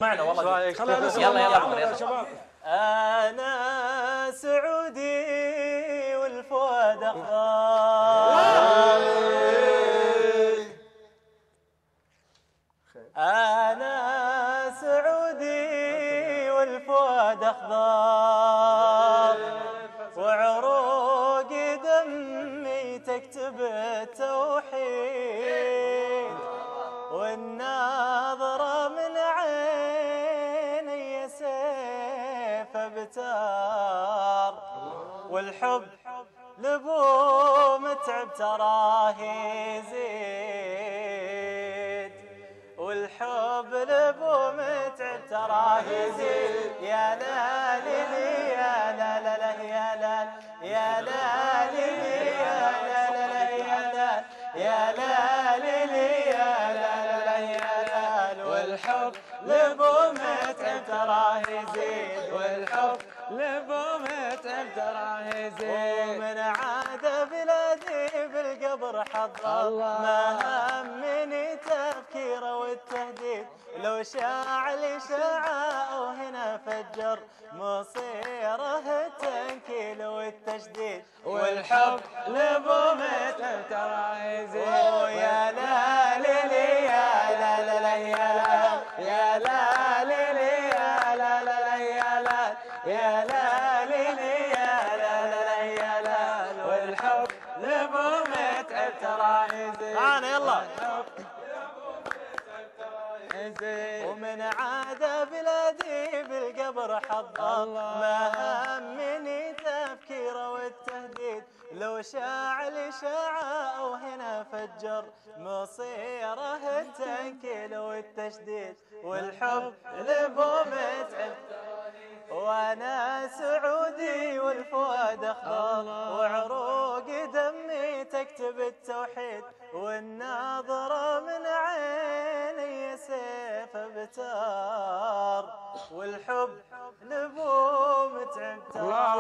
معنا والله. خلينا نسمع. يلا يلا يا شباب. أنا سعودي والفؤاد أخضر، أنا سعودي والفؤاد أخضر، وعروق دمي تكتب التوحيد، والناظرة من عيني سيف ابتار، والحب لبو متعب تراه يزيد، والحب لبو متعب تراه يزيد. يا لا لي يا لا لا لا يا لا يا لا لي يا لا لا لا يا لا يا لا لي يا لا لا لا يا لا، والحب لبو متعب تراه يزيد، والحب لبو متعب تراه يزيد. ومن عاد بلادي بالقبر حضر، ما همني تفكيره والتهديد، لو شاع الإشاعة وهنا فجر مصيره التنكيل والتشديد، والحب لبو متعب تراه يزيد. يا لا لي يا لا لا لا يا لا يا لا لي يا لا لا لا يا لا يا لا لي يا لا لا لا يا لا، والحب لبو متعب تراه يزيد. أنا يلا. ومن عاد بلادي بالقبر حضر، ما همني تفكيره والتهديد، لو شاع الإشاعة وهنا فجر مصيره التنكيل والتشديد، والحب لبو متعب. وأنا سعودي والفؤاد أخضر، وعروق دمي تكتب التوحيد، والناظرة من عيني سيف ابتار، والحب لبو متعب تراه